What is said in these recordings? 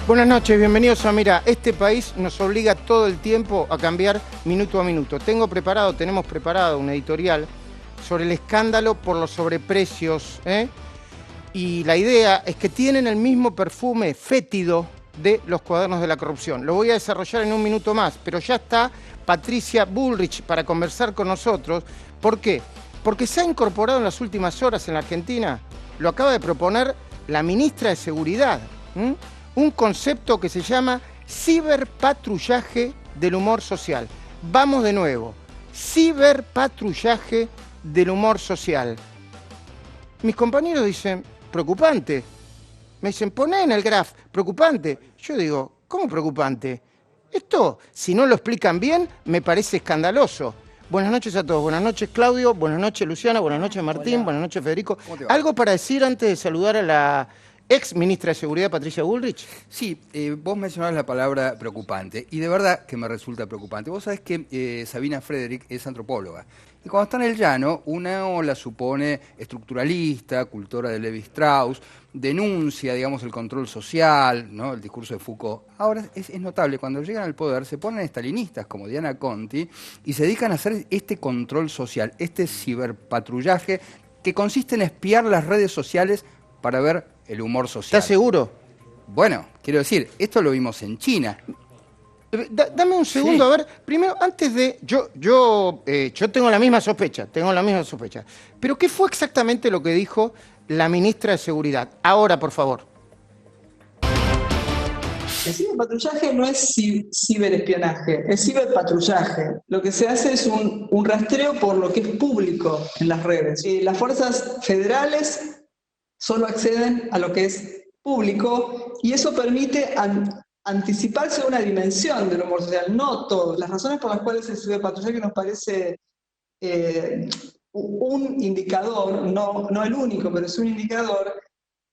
Buenas noches, bienvenidos a Mirá. Este país nos obliga todo el tiempo a cambiar minuto a minuto. Tenemos preparado un editorial sobre el escándalo por los sobreprecios, y la idea es que tienen el mismo perfume fétido de los cuadernos de la corrupción. Lo voy a desarrollar en un minuto más, pero ya está Patricia Bullrich para conversar con nosotros. ¿Por qué? Porque se ha incorporado en las últimas horas en la Argentina, lo acaba de proponer la ministra de Seguridad, un concepto que se llama ciberpatrullaje del humor social. Vamos de nuevo, ciberpatrullaje del humor social. Mis compañeros dicen, preocupante. Me dicen, poné en el graph, preocupante. Yo digo, ¿cómo preocupante? Esto, si no lo explican bien, me parece escandaloso. Buenas noches a todos. Buenas noches, Claudio. Buenas noches, Luciana. Buenas noches, Martín. Hola. Buenas noches, Federico. ¿Algo para decir antes de saludar a la ex ministra de Seguridad, Patricia Bullrich? Sí, vos mencionabas la palabra preocupante, y de verdad que me resulta preocupante. Vos sabés que Sabina Frederick es antropóloga, y cuando está en el llano, uno la supone estructuralista, cultora de Levi Strauss, denuncia, digamos, el control social, ¿no?, el discurso de Foucault. Ahora es notable, cuando llegan al poder se ponen estalinistas como Diana Conti y se dedican a hacer este control social, este ciberpatrullaje que consiste en espiar las redes sociales para ver el humor social. ¿Estás seguro? Bueno, quiero decir, esto lo vimos en China. Dame un segundo, sí. A ver, primero, antes de... Yo tengo la misma sospecha, Pero, ¿qué fue exactamente lo que dijo la ministra de Seguridad? Ahora, por favor. El ciberpatrullaje no es ciberespionaje, es ciberpatrullaje. Lo que se hace es un rastreo por lo que es público en las redes. Y las fuerzas federales solo acceden a lo que es público y eso permite anticiparse a una dimensión del humor social, no todo. Las razones por las cuales el ciberpatrullaje nos parece un indicador, no el único, pero es un indicador,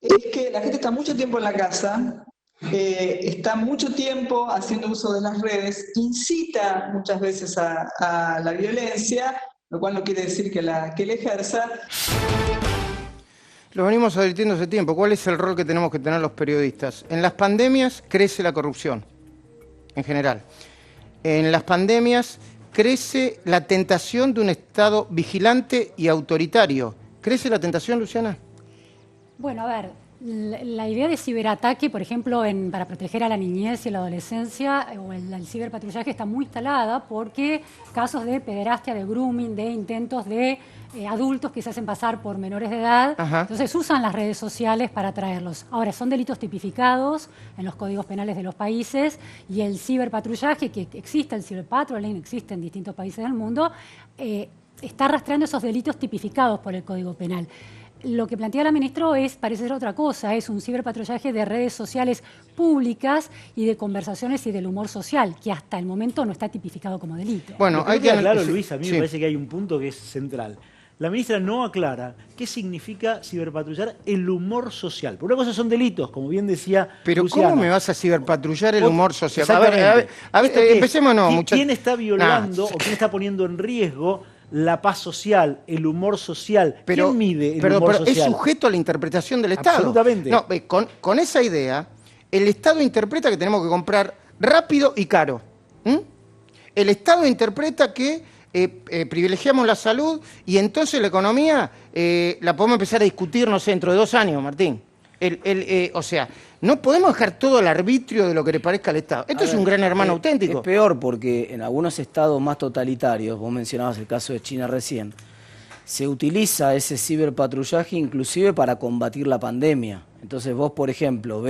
es que la gente está mucho tiempo en la casa, está mucho tiempo haciendo uso de las redes, incita muchas veces a la violencia, lo cual no quiere decir que la ejerza. Lo venimos advirtiendo hace tiempo. ¿Cuál es el rol que tenemos que tener los periodistas? En las pandemias crece la corrupción, en general. En las pandemias crece la tentación de un Estado vigilante y autoritario. ¿Crece la tentación, Luciana? Bueno, a ver, la idea de ciberataque, por ejemplo, para proteger a la niñez y a la adolescencia, o el ciberpatrullaje está muy instalada porque casos de pederastia, de grooming, de intentos de adultos que se hacen pasar por menores de edad, entonces usan las redes sociales para atraerlos. Ahora, son delitos tipificados en los códigos penales de los países y el ciberpatrullaje, que existe, el ciberpatrolling, existe en distintos países del mundo, está rastreando esos delitos tipificados por el Código Penal. Lo que plantea la ministra parece ser otra cosa, es un ciberpatrullaje de redes sociales públicas y de conversaciones y del humor social, que hasta el momento no está tipificado como delito. Bueno, hay que aclarar, Luis, a mí me parece que hay un punto que es central. La ministra no aclara qué significa ciberpatrullar el humor social. Por una cosa son delitos, como bien decía Pero Luciana. ¿Cómo me vas a ciberpatrullar el humor social? A ver, empecemos, muchachos. ¿Quién está violando o quién está poniendo en riesgo la paz social, el humor social? ¿Quién mide el humor social? Es sujeto a la interpretación del Estado. Absolutamente. No, con esa idea, el Estado interpreta que tenemos que comprar rápido y caro. El Estado interpreta que privilegiamos la salud y entonces la economía la podemos empezar a discutir, no sé, dentro de 2 años, Martín. O sea, no podemos dejar todo al arbitrio de lo que le parezca al Estado. Esto es un gran hermano auténtico. Es peor porque en algunos estados más totalitarios, vos mencionabas el caso de China recién, se utiliza ese ciberpatrullaje inclusive para combatir la pandemia. Entonces vos, por ejemplo,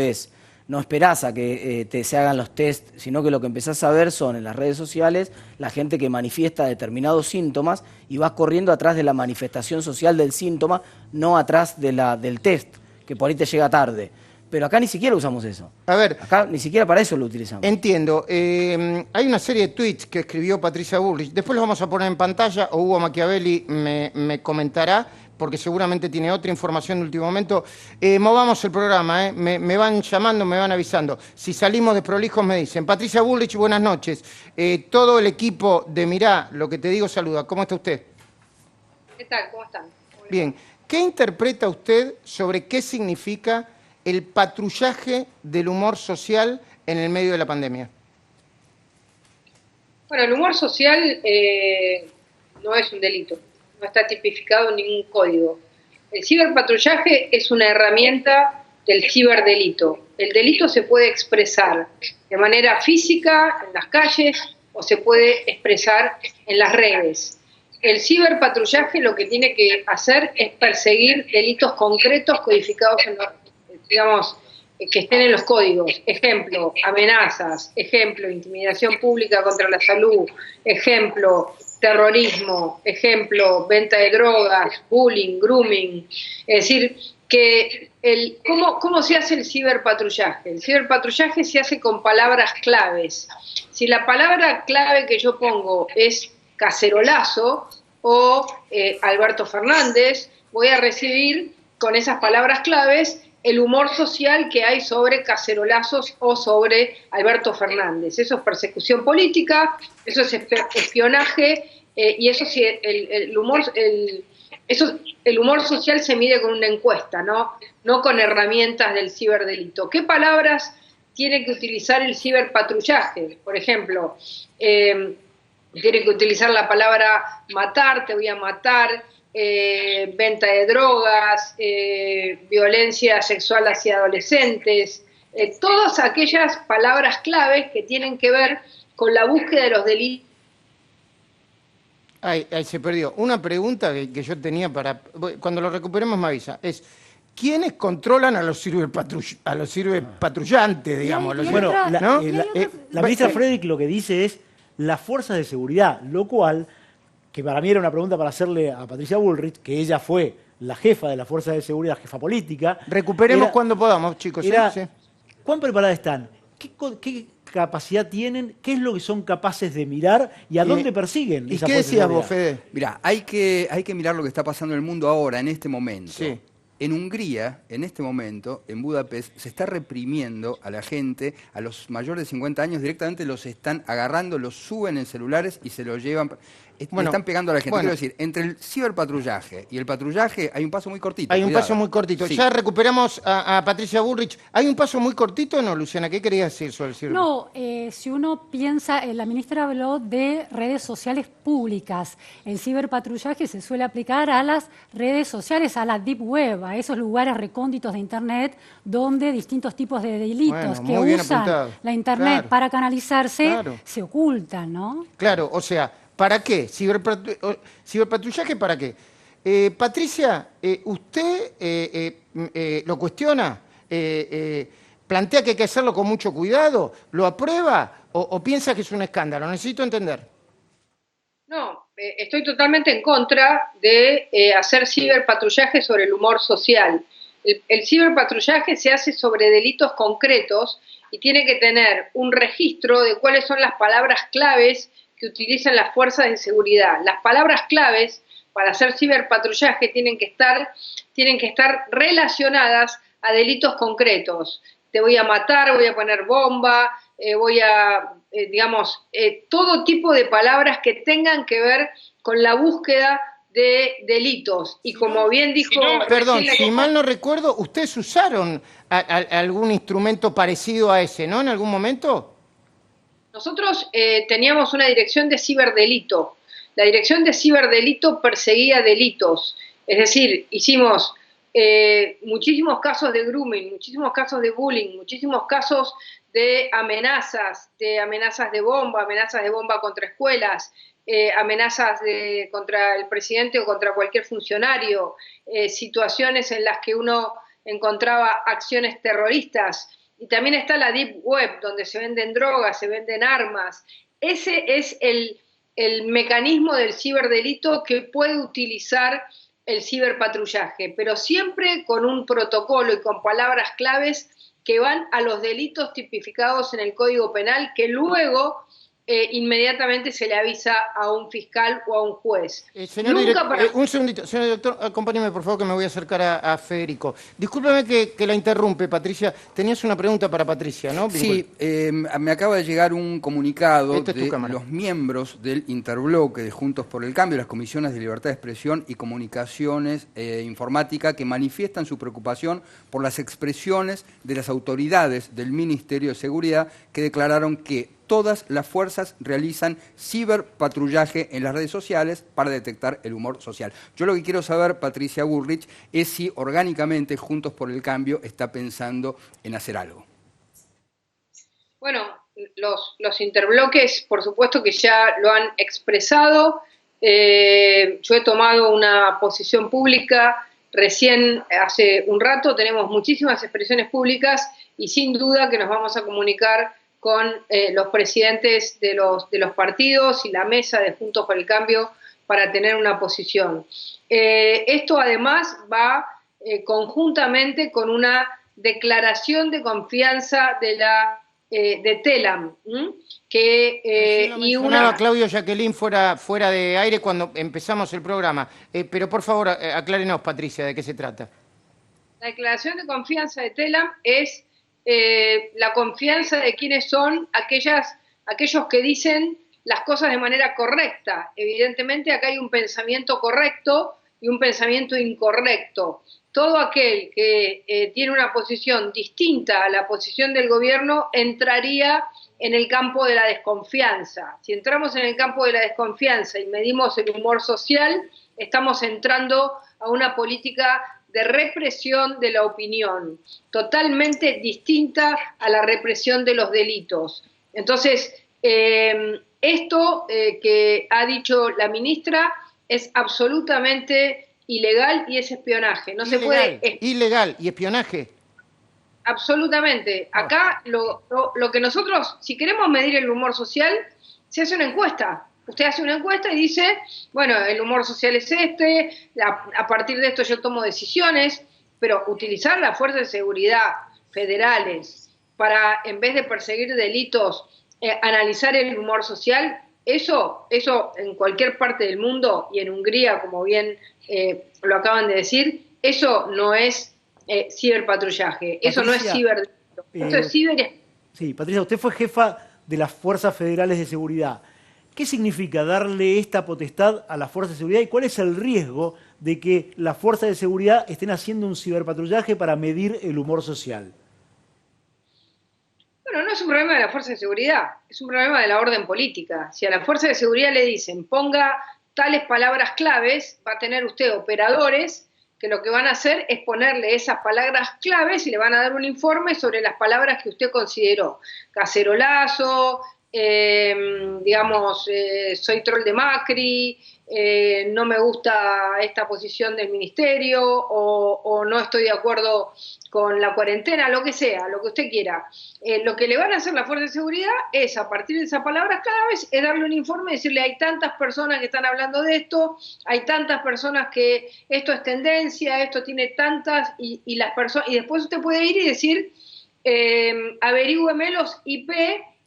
no esperás a que se hagan los test, sino que lo que empezás a ver son en las redes sociales la gente que manifiesta determinados síntomas y vas corriendo atrás de la manifestación social del síntoma, no atrás del test, que por ahí te llega tarde. Pero acá ni siquiera usamos eso. A ver, acá ni siquiera para eso lo utilizamos. Entiendo. Hay una serie de tweets que escribió Patricia Bullrich. Después los vamos a poner en pantalla, o Hugo Machiavelli me comentará, porque seguramente tiene otra información de último momento. Movamos el programa, me van llamando, me van avisando. Si salimos desprolijos me dicen. Patricia Bullrich, buenas noches. Todo el equipo de Mirá, lo que te digo, saluda. ¿Cómo está usted? ¿Qué tal? ¿Cómo están? Bien. ¿Qué interpreta usted sobre qué significa el patrullaje del humor social en el medio de la pandemia? Bueno, el humor social no es un delito, no está tipificado en ningún código. El ciberpatrullaje es una herramienta del ciberdelito. El delito se puede expresar de manera física en las calles o se puede expresar en las redes. El ciberpatrullaje lo que tiene que hacer es perseguir delitos concretos codificados en los, digamos, que estén en los códigos. Ejemplo, amenazas. Ejemplo, intimidación pública contra la salud. Ejemplo, terrorismo. Ejemplo, venta de drogas, bullying, grooming. Es decir, que ¿cómo se hace el ciberpatrullaje? El ciberpatrullaje se hace con palabras claves. Si la palabra clave que yo pongo es cacerolazo o Alberto Fernández, voy a recibir con esas palabras claves el humor social que hay sobre cacerolazos o sobre Alberto Fernández. Eso es persecución política, eso es espionaje, y eso sí, el humor social se mide con una encuesta, no con herramientas del ciberdelito. ¿Qué palabras tiene que utilizar el ciberpatrullaje? Por ejemplo, tiene que utilizar la palabra matar, te voy a matar, venta de drogas, violencia sexual hacia adolescentes, todas aquellas palabras claves que tienen que ver con la búsqueda de los delitos. Ahí se perdió. Una pregunta que yo tenía para... Cuando lo recuperemos me avisa. Es, ¿quiénes controlan a los ciberpatrullantes, digamos? Bueno, ¿no? la ministra Frederick lo que dice es las fuerzas de seguridad, lo cual, que para mí era una pregunta para hacerle a Patricia Bullrich, que ella fue la jefa de las fuerzas de seguridad, jefa política. Recuperemos cuando podamos, chicos. Sí. ¿Cuán preparadas están? ¿Qué capacidad tienen? ¿Qué es lo que son capaces de mirar? ¿Y a dónde persiguen? ¿Y qué decías vos, Fede? Mirá, hay que mirar lo que está pasando en el mundo ahora, en este momento. Sí. En Hungría, en este momento, en Budapest, se está reprimiendo a la gente, a los mayores de 50 años, directamente los están agarrando, los suben en celulares y se los llevan. Están pegando a la gente. Quiero decir, entre el ciberpatrullaje y el patrullaje hay un paso muy cortito. Hay un paso muy cortito. Sí. Ya recuperamos a Patricia Bullrich. ¿Hay un paso muy cortito o no, Luciana? ¿Qué querías decir sobre el ciberpatrullaje? No, si uno piensa, la ministra habló de redes sociales públicas. El ciberpatrullaje se suele aplicar a las redes sociales, a la deep web, a esos lugares recónditos de Internet donde distintos tipos de delitos que usan la Internet para canalizarse se ocultan, ¿no? Claro, o sea, ¿para qué? ¿Ciberpatrullaje para qué? Patricia, ¿usted lo cuestiona? ¿Plantea que hay que hacerlo con mucho cuidado? ¿Lo aprueba o piensa que es un escándalo? Necesito entender. No, estoy totalmente en contra de hacer ciberpatrullaje sobre el humor social. El ciberpatrullaje se hace sobre delitos concretos y tiene que tener un registro de cuáles son las palabras claves que utilizan las fuerzas de seguridad. Las palabras claves para hacer ciberpatrullaje tienen que estar relacionadas a delitos concretos. Te voy a matar, voy a poner bomba, todo tipo de palabras que tengan que ver con la búsqueda de delitos. Y como bien dijo... Perdón, si mal no recuerdo, ustedes usaron algún instrumento parecido a ese, ¿no? ¿En algún momento? Nosotros teníamos una dirección de ciberdelito. La dirección de ciberdelito perseguía delitos. Es decir, hicimos muchísimos casos de grooming, muchísimos casos de bullying, muchísimos casos de amenazas de bomba contra escuelas, amenazas contra el presidente o contra cualquier funcionario, situaciones en las que uno encontraba acciones terroristas. Y también está la Deep Web, donde se venden drogas, se venden armas. Ese es el mecanismo del ciberdelito que puede utilizar el ciberpatrullaje, pero siempre con un protocolo y con palabras claves que van a los delitos tipificados en el Código Penal, que luego inmediatamente se le avisa a un fiscal o a un juez. Señor director, un segundito, señor director, acompáñeme por favor que me voy a acercar a Federico. Discúlpeme que la interrumpe, Patricia. Tenías una pregunta para Patricia, ¿no? Sí, me acaba de llegar un comunicado de cámara. los miembros del interbloque de Juntos por el Cambio, las comisiones de libertad de expresión y comunicaciones informática, que manifiestan su preocupación por las expresiones de las autoridades del Ministerio de Seguridad, que declararon que todas las fuerzas realizan ciberpatrullaje en las redes sociales para detectar el humor social. Yo lo que quiero saber, Patricia Bullrich, es si orgánicamente Juntos por el Cambio está pensando en hacer algo. Bueno, los interbloques, por supuesto que ya lo han expresado. Yo he tomado una posición pública recién, hace un rato. Tenemos muchísimas expresiones públicas y sin duda que nos vamos a comunicar con los presidentes de los partidos y la mesa de Juntos por el Cambio para tener una posición. Esto además va conjuntamente con una declaración de confianza de Telam, y Claudio Jacqueline fuera de aire cuando empezamos el programa. Pero por favor, aclárenos, Patricia, ¿de qué se trata? La declaración de confianza de Telam es la confianza de quienes son aquellos que dicen las cosas de manera correcta. Evidentemente acá hay un pensamiento correcto y un pensamiento incorrecto. Todo aquel que tiene una posición distinta a la posición del gobierno entraría en el campo de la desconfianza. Si entramos en el campo de la desconfianza y medimos el humor social, estamos entrando a una política de represión de la opinión, totalmente distinta a la represión de los delitos. Entonces, esto que ha dicho la ministra es absolutamente ilegal y es espionaje. No se puede... Ilegal y espionaje. Absolutamente. Acá lo que nosotros, si queremos medir el humor social, se hace una encuesta. Usted hace una encuesta y dice, bueno, el humor social es este, a partir de esto yo tomo decisiones, pero utilizar las fuerzas de seguridad federales para, en vez de perseguir delitos, analizar el humor social, eso en cualquier parte del mundo, y en Hungría, como bien lo acaban de decir, eso no es ciberpatrullaje, eso no es ciberdelito, eso es ciber... Sí, Patricia, usted fue jefa de las Fuerzas Federales de Seguridad. ¿Qué significa darle esta potestad a las fuerzas de seguridad y cuál es el riesgo de que las fuerzas de seguridad estén haciendo un ciberpatrullaje para medir el humor social? Bueno, no es un problema de la fuerza de seguridad, es un problema de la orden política. Si a la fuerza de seguridad le dicen ponga tales palabras claves, va a tener usted operadores que lo que van a hacer es ponerle esas palabras claves y le van a dar un informe sobre las palabras que usted consideró. Cacerolazo, soy troll de Macri, no me gusta esta posición del ministerio o no estoy de acuerdo con la cuarentena, lo que sea, lo que usted quiera. Lo que le van a hacer la fuerza de seguridad es, a partir de esas palabras claves, es darle un informe y decirle hay tantas personas que están hablando de esto, hay tantas personas que esto es tendencia, esto tiene tantas, y las personas, y después usted puede ir y decir averígüeme los IP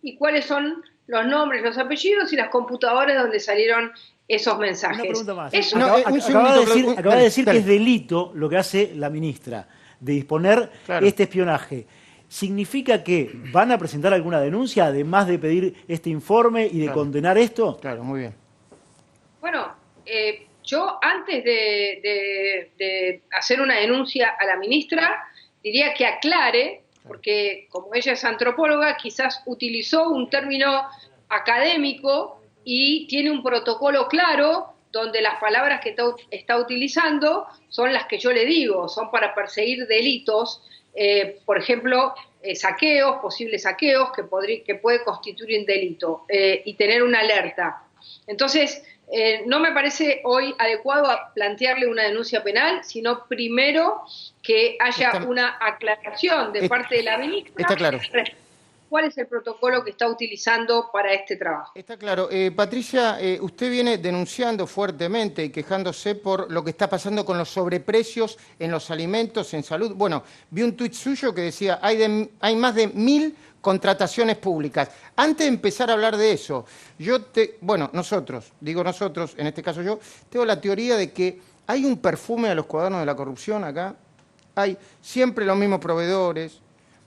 y cuáles son los nombres, los apellidos y las computadoras donde salieron esos mensajes. Una pregunta más. Eso, acaba de decir que es delito lo que hace la ministra, de disponer este espionaje. ¿Significa que van a presentar alguna denuncia, además de pedir este informe y de condenar esto? Claro, muy bien. Bueno, yo antes de hacer una denuncia a la ministra, diría que aclare, porque como ella es antropóloga, quizás utilizó un término académico y tiene un protocolo claro donde las palabras que está utilizando son las que yo le digo, son para perseguir delitos, por ejemplo, saqueos, posibles saqueos que puede constituir un delito y tener una alerta. Entonces, no me parece hoy adecuado a plantearle una denuncia penal, sino primero que haya una aclaración de parte de la ministra. Está claro. ¿Cuál es el protocolo que está utilizando para este trabajo? Está claro. Patricia, usted viene denunciando fuertemente y quejándose por lo que está pasando con los sobreprecios en los alimentos, en salud. Bueno, vi un tuit suyo que decía, hay más de 1000 contrataciones públicas. Antes de empezar a hablar de eso, nosotros, en este caso yo, tengo la teoría de que hay un perfume a los cuadernos de la corrupción acá. Hay siempre los mismos proveedores,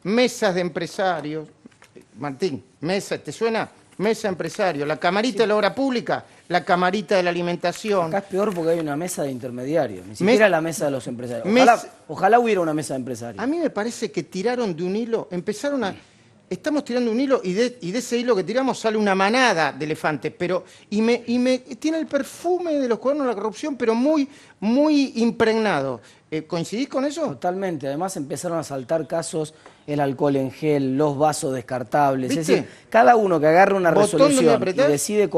mesas de empresarios. Martín, mesa, ¿te suena? Mesa empresario, la camarita de la obra pública, la camarita de la alimentación. Acá es peor porque hay una mesa de intermediarios, ni siquiera la mesa de los empresarios. Ojalá hubiera una mesa de empresarios. A mí me parece que tiraron de un hilo, estamos tirando un hilo y de ese hilo que tiramos sale una manada de elefantes, tiene el perfume de los cuadernos de la corrupción, pero muy, muy impregnado. ¿Coincidís con eso? Totalmente. Además empezaron a saltar casos, el alcohol en gel, los vasos descartables. ¿Viste? Es decir, cada uno que agarra una resolución y decide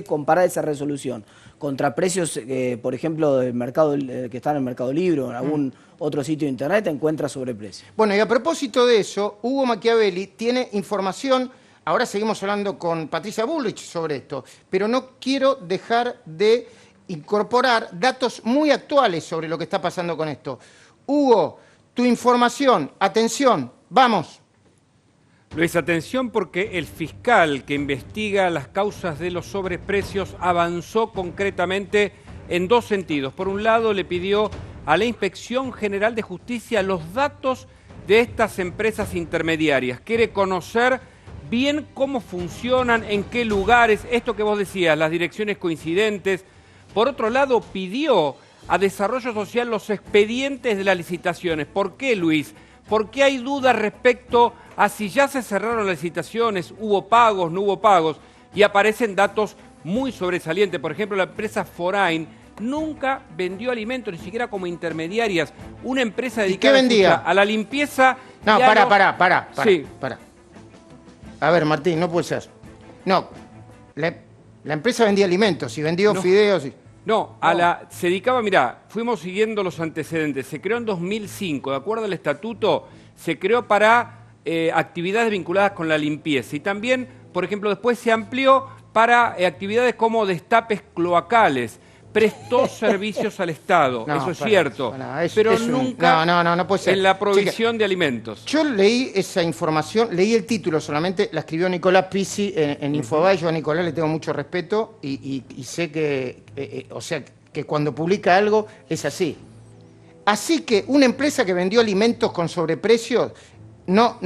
comparar esa resolución contra precios, por ejemplo, del mercado que están en el Mercado Libre o en algún otro sitio de internet, encuentra sobreprecio. Bueno, y a propósito de eso, Hugo Machiavelli tiene información. Ahora seguimos hablando con Patricia Bullrich sobre esto, pero no quiero dejar de incorporar datos muy actuales sobre lo que está pasando con esto. Hugo, tu información, atención, vamos. Luis, atención porque el fiscal que investiga las causas de los sobreprecios avanzó concretamente en dos sentidos. Por un lado, le pidió a la Inspección General de Justicia los datos de estas empresas intermediarias. Quiere conocer bien cómo funcionan, en qué lugares, esto que vos decías, las direcciones coincidentes. Por otro lado, pidió a Desarrollo Social los expedientes de las licitaciones. ¿Por qué, Luis? Porque hay dudas respecto a si ya se cerraron las licitaciones, hubo pagos, no hubo pagos, y aparecen datos muy sobresalientes. Por ejemplo, la empresa Forain nunca vendió alimentos, ni siquiera como intermediarias. Una empresa dedicada a la limpieza... No, pará. Sí. A ver, Martín, no puede ser. No, la empresa vendía alimentos y vendió fideos. Se dedicaba, mirá, fuimos siguiendo los antecedentes. Se creó en 2005, de acuerdo al estatuto, se creó para actividades vinculadas con la limpieza. Y también, por ejemplo, después se amplió para actividades como destapes cloacales. Prestó servicios al Estado, eso es cierto, pero nunca no puede ser. En la provisión de alimentos. Yo leí esa información, leí el título solamente, la escribió Nicolás Pizzi en Infobae. Yo a Nicolás le tengo mucho respeto y sé que cuando publica algo es así. Así que una empresa que vendió alimentos con sobreprecios no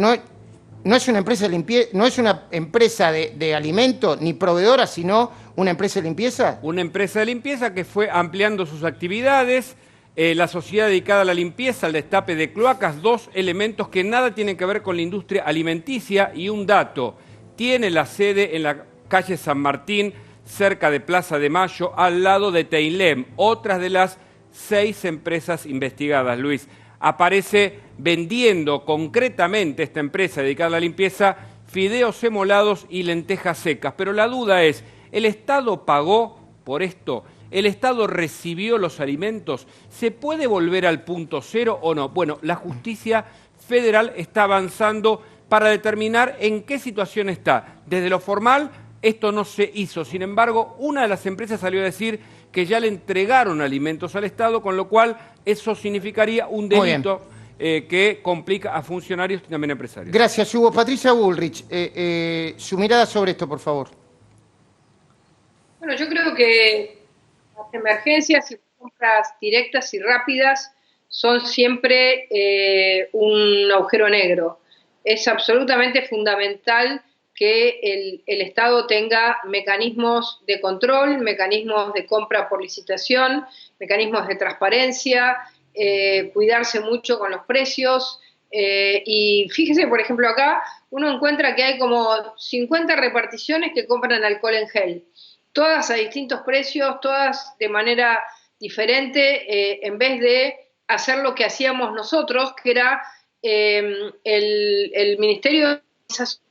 es una empresa de limpieza, no es una empresa de alimentos ni proveedora, sino una empresa de limpieza. Una empresa de limpieza que fue ampliando sus actividades, la sociedad dedicada a la limpieza, al destape de cloacas, dos elementos que nada tienen que ver con la industria alimenticia. Y un dato, tiene la sede en la calle San Martín, cerca de Plaza de Mayo, al lado de Teilem, otras de las 6 empresas investigadas, Luis. Aparece vendiendo concretamente esta empresa dedicada a la limpieza fideos emolados y lentejas secas. Pero la duda es, ¿el Estado pagó por esto? ¿El Estado recibió los alimentos? ¿Se puede volver al punto cero o no? Bueno, la justicia federal está avanzando para determinar en qué situación está. Desde lo formal, esto no se hizo. Sin embargo, una de las empresas salió a decir que ya le entregaron alimentos al Estado, con lo cual eso significaría un delito que complica a funcionarios y también a empresarios. Gracias, Hugo. Patricia Bullrich, su mirada sobre esto, por favor. Bueno, yo creo que las emergencias y compras directas y rápidas son siempre un agujero negro. Es absolutamente fundamental que el Estado tenga mecanismos de control, mecanismos de compra por licitación, mecanismos de transparencia, cuidarse mucho con los precios. Y fíjese, por ejemplo, acá uno encuentra que hay como 50 reparticiones que compran alcohol en gel, todas a distintos precios, todas de manera diferente, en vez de hacer lo que hacíamos nosotros, que era el Ministerio de Organización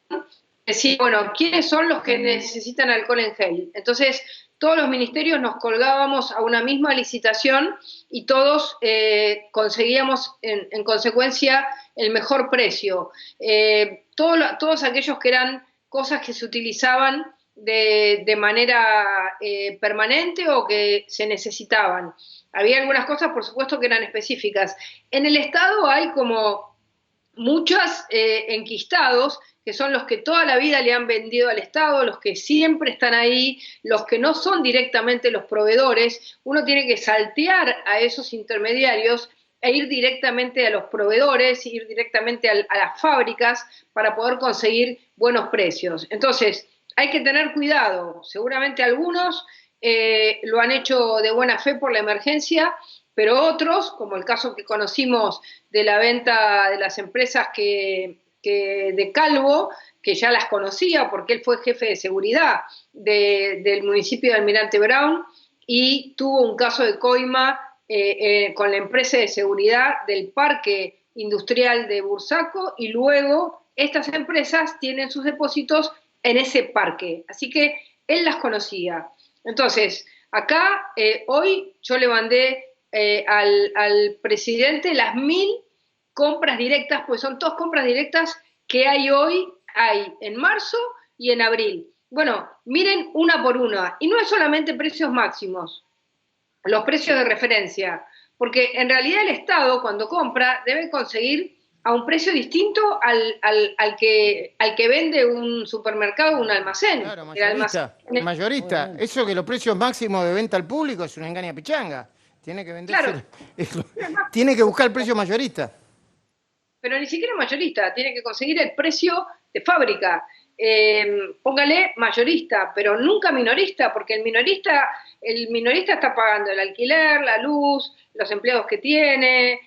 decir, bueno, ¿quiénes son los que necesitan alcohol en gel? Entonces, todos los ministerios nos colgábamos a una misma licitación y todos conseguíamos, en consecuencia, el mejor precio. Todos aquellos que eran cosas que se utilizaban de manera permanente o que se necesitaban. Había algunas cosas, por supuesto, que eran específicas. En el Estado hay como muchos enquistados, que son los que toda la vida le han vendido al Estado, los que siempre están ahí, los que no son directamente los proveedores. Uno tiene que saltear a esos intermediarios e ir directamente a los proveedores, ir directamente a las fábricas para poder conseguir buenos precios. Entonces, hay que tener cuidado. Seguramente algunos lo han hecho de buena fe por la emergencia, pero otros, como el caso que conocimos de la venta de las empresas de Calvo, que ya las conocía porque él fue jefe de seguridad del municipio de Almirante Brown y tuvo un caso de coima con la empresa de seguridad del parque industrial de Bursaco, y luego estas empresas tienen sus depósitos en ese parque. Así que él las conocía. Entonces, acá hoy yo le mandé al presidente las 1000 compras directas, pues son todas compras directas que hay hoy, hay en marzo y en abril. Bueno, miren una por una, y no es solamente precios máximos, los precios de referencia, porque en realidad el Estado cuando compra debe conseguir a un precio distinto al que vende un supermercado o un almacén. Claro, mayorista. Eso que los precios máximos de venta al público es una engaña pichanga. Tiene que venderse, claro. Tiene que buscar el precio mayorista. Pero ni siquiera mayorista, tiene que conseguir el precio de fábrica. Póngale mayorista, pero nunca minorista, porque el minorista está pagando el alquiler, la luz, los empleados que tiene,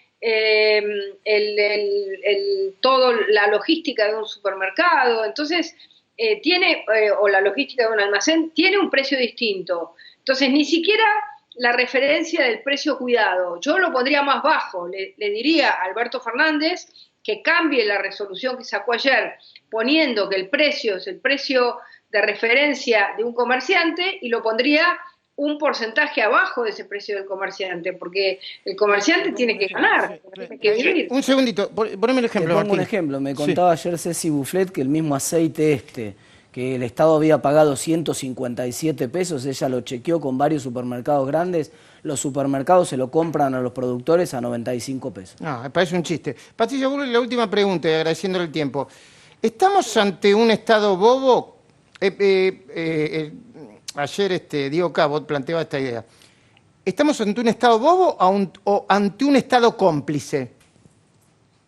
todo la logística de un supermercado. Entonces, o la logística de un almacén, tiene un precio distinto. Entonces, ni siquiera la referencia del precio cuidado, yo lo pondría más bajo, le diría a Alberto Fernández que cambie la resolución que sacó ayer, poniendo que el precio es el precio de referencia de un comerciante, y lo pondría un porcentaje abajo de ese precio del comerciante, porque el comerciante tiene que ganar, tiene que vivir. Un segundito, poneme el ejemplo. Te pongo un ejemplo, me contaba ayer Ceci Bufflet que el mismo aceite que el Estado había pagado 157 pesos, ella lo chequeó con varios supermercados grandes, los supermercados se lo compran a los productores a 95 pesos. No, me parece un chiste. Patricia Bullrich, la última pregunta, y agradeciéndole el tiempo. ¿Estamos ante un Estado bobo? Ayer Diego Cabot planteaba esta idea. ¿Estamos ante un Estado bobo o ante un Estado cómplice?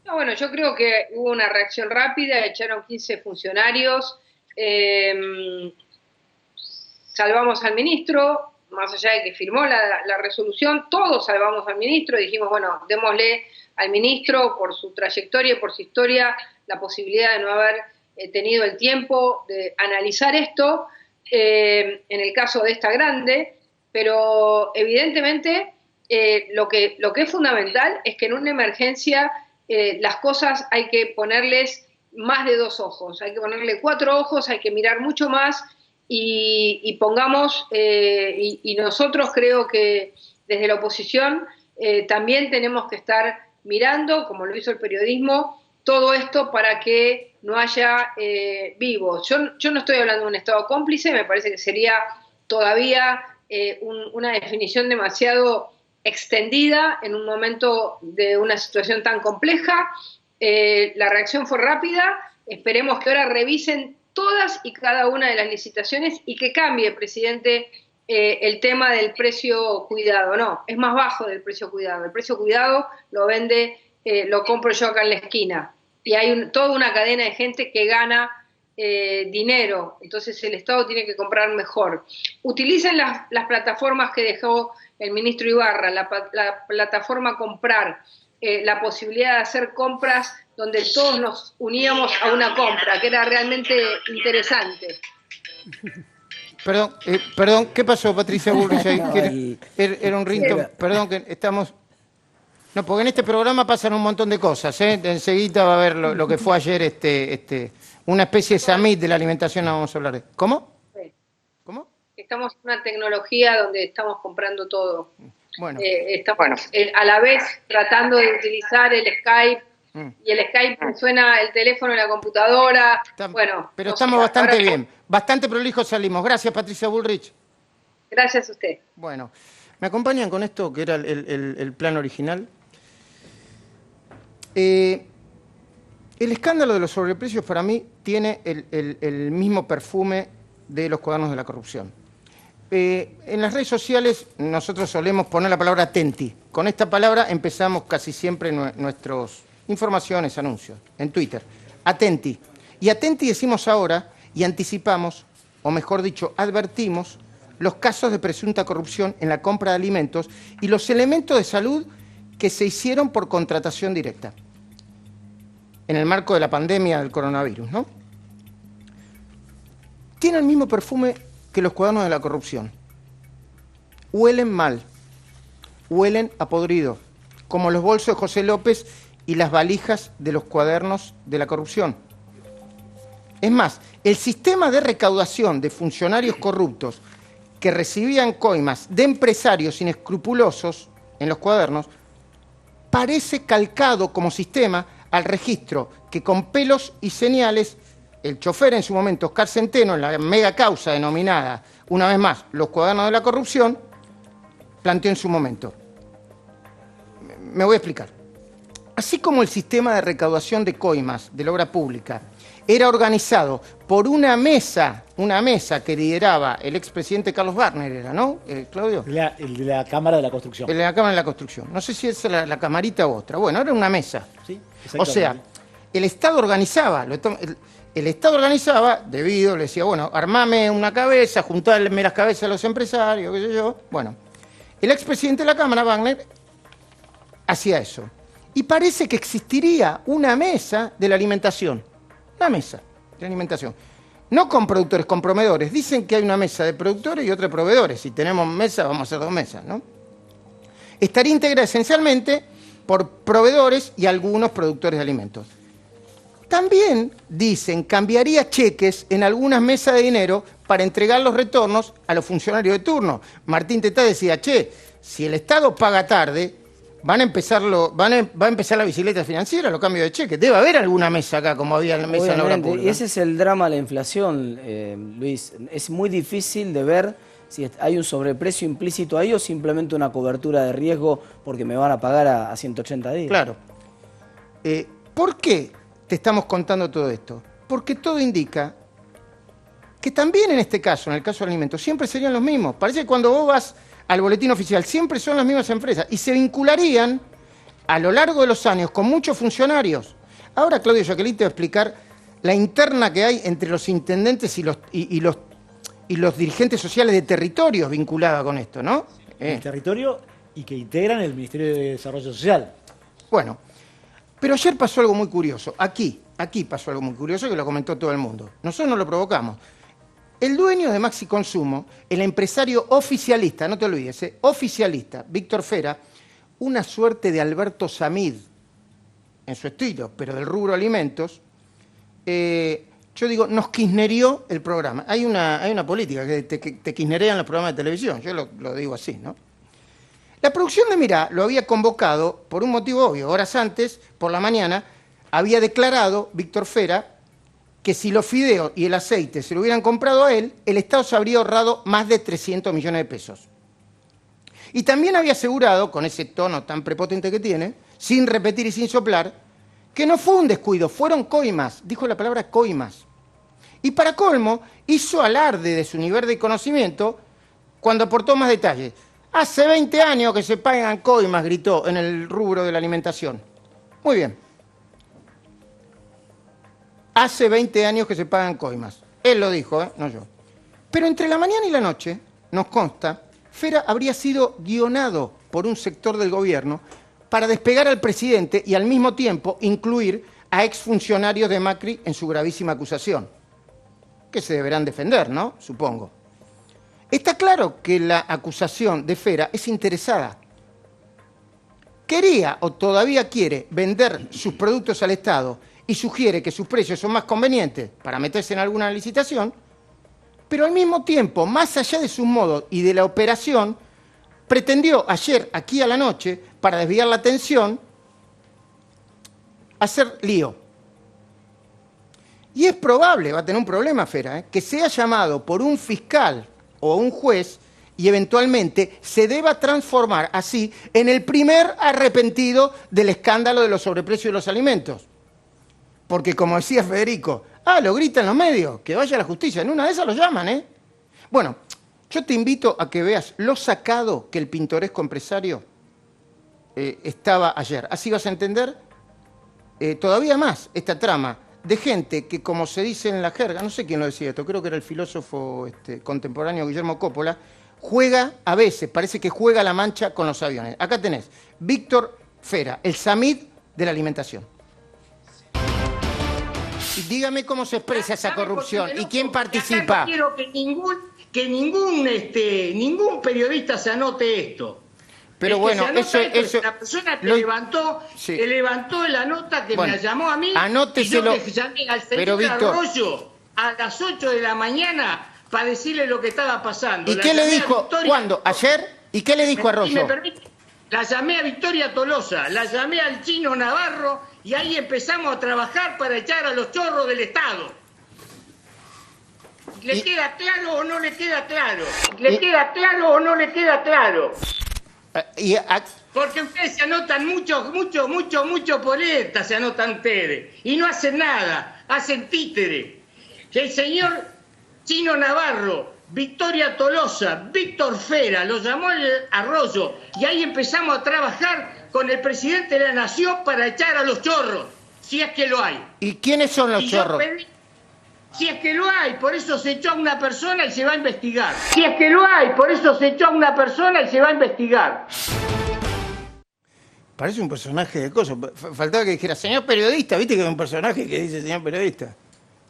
No, bueno, yo creo que hubo una reacción rápida, echaron 15 funcionarios, salvamos al ministro, más allá de que firmó la resolución, todos salvamos al ministro, dijimos, bueno, démosle al ministro por su trayectoria y por su historia la posibilidad de no haber tenido el tiempo de analizar esto, en el caso de esta grande, pero evidentemente lo que es fundamental es que en una emergencia las cosas hay que ponerles más de 2 ojos, hay que ponerle 4 ojos, hay que mirar mucho más y pongamos, y nosotros creo que desde la oposición también tenemos que estar mirando, como lo hizo el periodismo, todo esto para que no haya vivos. Yo no estoy hablando de un Estado cómplice, me parece que sería todavía una definición demasiado extendida en un momento de una situación tan compleja. La reacción fue rápida, esperemos que ahora revisen todas y cada una de las licitaciones y que cambie, presidente, el tema del precio cuidado. No, es más bajo del precio cuidado. El precio cuidado lo compro yo acá en la esquina. Y hay toda una cadena de gente que gana dinero, entonces el Estado tiene que comprar mejor. Utilicen las plataformas que dejó el ministro Ibarra, la plataforma Comprar, la posibilidad de hacer compras donde todos nos uníamos a una compra, que era realmente interesante. Perdón, ¿qué pasó, Patricia Bullrich? Era un ringtone, perdón, que estamos... No, porque en este programa pasan un montón de cosas, ¿eh? Enseguida va a ver lo que fue ayer, una especie de summit de la alimentación, no vamos a hablar de... ¿Cómo? Sí. ¿Cómo? Estamos en una tecnología donde estamos comprando todo. Bueno. Estamos a la vez tratando de utilizar el Skype, y el Skype suena el teléfono en la computadora. Pero estamos bastante bien, bastante prolijos salimos. Gracias, Patricia Bullrich. Gracias a usted. Bueno, ¿me acompañan con esto que era el plan original? El escándalo de los sobreprecios para mí tiene el mismo perfume de los cuadernos de la corrupción. En las redes sociales nosotros solemos poner la palabra atenti. Con esta palabra empezamos casi siempre nuestras informaciones, anuncios, en Twitter. Atenti. Y atenti decimos ahora y anticipamos, o mejor dicho, advertimos los casos de presunta corrupción en la compra de alimentos y los elementos de salud que se hicieron por contratación directa en el marco de la pandemia del coronavirus, ¿no? Tiene el mismo perfume que los cuadernos de la corrupción. Huelen mal, huelen a podrido, como los bolsos de José López y las valijas de los cuadernos de la corrupción. Es más, el sistema de recaudación de funcionarios corruptos que recibían coimas de empresarios inescrupulosos en los cuadernos parece calcado como sistema al registro que con pelos y señales el chofer en su momento, Oscar Centeno, en la mega causa denominada, una vez más, los cuadernos de la corrupción, planteó en su momento. Me voy a explicar. Así como el sistema de recaudación de coimas de la obra pública era organizado por una mesa que lideraba el expresidente Carlos Wagner, era, ¿no, Claudio? El de la Cámara de la Construcción. El de la Cámara de la Construcción. No sé si es la camarita u otra. Bueno, era una mesa. Sí, o sea, el Estado organizaba, el Estado organizaba, le decía, bueno, armame una cabeza, juntame las cabezas de los empresarios, qué sé yo. Bueno, el expresidente de la Cámara, Wagner, hacía eso. Y parece que existiría una mesa de la alimentación. Una mesa de alimentación. No con productores, con proveedores. Dicen que hay una mesa de productores y otra de proveedores. Si tenemos mesa, vamos a hacer 2 mesas, ¿no? Estaría integrada esencialmente por proveedores y algunos productores de alimentos. También, dicen, cambiaría cheques en algunas mesas de dinero para entregar los retornos a los funcionarios de turno. Martín Tetá decía, si el Estado paga tarde, va a empezar la bicicleta financiera, los cambios de cheques. Debe haber alguna mesa acá, como había en la mesa en la obra pública. Y ese es el drama de la inflación, Luis. Es muy difícil de ver si hay un sobreprecio implícito ahí o simplemente una cobertura de riesgo porque me van a pagar a 180 días. Claro. ¿Por qué te estamos contando todo esto? Porque todo indica que también en este caso, en el caso de alimentos, siempre serían los mismos. Parece que cuando vos vas al boletín oficial, siempre son las mismas empresas y se vincularían a lo largo de los años con muchos funcionarios. Ahora Claudio Jacqueline te va a explicar la interna que hay entre los intendentes y los dirigentes sociales de territorios vinculados con esto, ¿no? El territorio y que integran el Ministerio de Desarrollo Social. Bueno, pero ayer pasó algo muy curioso. Aquí pasó algo muy curioso que lo comentó todo el mundo. Nosotros no lo provocamos. El dueño de Maxi Consumo, el empresario oficialista, no te olvides, oficialista, Víctor Fera, una suerte de Alberto Samid, en su estilo, pero del rubro alimentos, yo digo, nos kirchnerió el programa. Hay una política que te kirchnerean los programas de televisión, yo lo digo así, ¿no? La producción de Mirá lo había convocado por un motivo obvio. Horas antes, por la mañana, había declarado Víctor Fera que si los fideos y el aceite se lo hubieran comprado a él, el Estado se habría ahorrado más de 300 millones de pesos. Y también había asegurado, con ese tono tan prepotente que tiene, sin repetir y sin soplar, que no fue un descuido, fueron coimas, dijo la palabra coimas. Y para colmo, hizo alarde de su nivel de conocimiento cuando aportó más detalles. Hace 20 años que se pagan coimas, gritó en el rubro de la alimentación. Muy bien. Hace 20 años que se pagan coimas. Él lo dijo, no yo. Pero entre la mañana y la noche, nos consta, Fera habría sido guionado por un sector del gobierno para despegar al presidente y al mismo tiempo incluir a exfuncionarios de Macri en su gravísima acusación. Que se deberán defender, ¿no? Supongo. Está claro que la acusación de Fera es interesada. Quería o todavía quiere vender sus productos al Estado y sugiere que sus precios son más convenientes para meterse en alguna licitación, pero al mismo tiempo, más allá de sus modos y de la operación, pretendió ayer, aquí a la noche, para desviar la atención, hacer lío. Y es probable, va a tener un problema Fera, que sea llamado por un fiscal o un juez y eventualmente se deba transformar así en el primer arrepentido del escándalo de los sobreprecios de los alimentos. Porque como decía Federico, lo gritan los medios, que vaya a la justicia. En una de esas lo llaman, ¿eh? Bueno, yo te invito a que veas lo sacado que el pintoresco empresario estaba ayer. Así vas a entender todavía más esta trama de gente que, como se dice en la jerga, no sé quién lo decía esto, creo que era el filósofo contemporáneo Guillermo Coppola, juega a veces, parece que juega la mancha con los aviones. Acá tenés Víctor Fera, el Samid de la alimentación. Y dígame cómo se expresa esa corrupción y quién participa. No quiero que ningún periodista se anote esto. Pero bueno, eso la persona que levantó la nota que me llamó a mí, anóteselo, y yo que llamé al señor Arroyo a las 8 de la mañana para decirle lo que estaba pasando. ¿Y qué le dijo? ¿Cuándo? ¿Ayer? ¿Y qué le dijo Arroyo? Si me permite, la llamé a Victoria Tolosa, la llamé al Chino Navarro y ahí empezamos a trabajar para echar a los chorros del Estado. ¿Le queda claro o no le queda claro? ¿Le queda claro o no le queda claro? Porque ustedes se anotan mucho poleta, se anotan ustedes. Y no hacen nada, hacen títere. El señor Chino Navarro, Victoria Tolosa, Víctor Fera, lo llamó el Arroyo. Y ahí empezamos a trabajar con el presidente de la Nación para echar a los chorros, si es que lo hay. ¿Y quiénes son los chorros? Si es que lo hay, por eso se echó a una persona y se va a investigar. Si es que lo hay, por eso se echó a una persona y se va a investigar. Parece un personaje de cosas. Faltaba que dijera, señor periodista, ¿viste que es un personaje que dice señor periodista?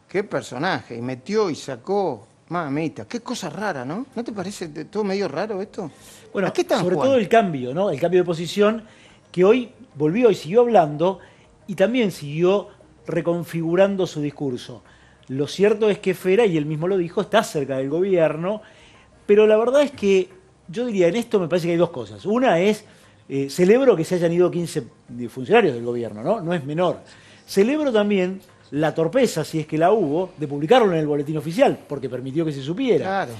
¿Qué personaje? Y metió y sacó. Mamita, qué cosa rara, ¿no? ¿No te parece todo medio raro esto? Bueno, sobre todo el cambio, ¿no? El cambio de posición que hoy volvió y siguió hablando y también siguió reconfigurando su discurso. Lo cierto es que Fera, y él mismo lo dijo, está cerca del gobierno, pero la verdad es que yo diría, en esto me parece que hay dos cosas. Una es, celebro que se hayan ido 15 funcionarios del gobierno, ¿no? No es menor. Celebro también la torpeza, si es que la hubo, de publicarlo en el boletín oficial, porque permitió que se supiera. Claro.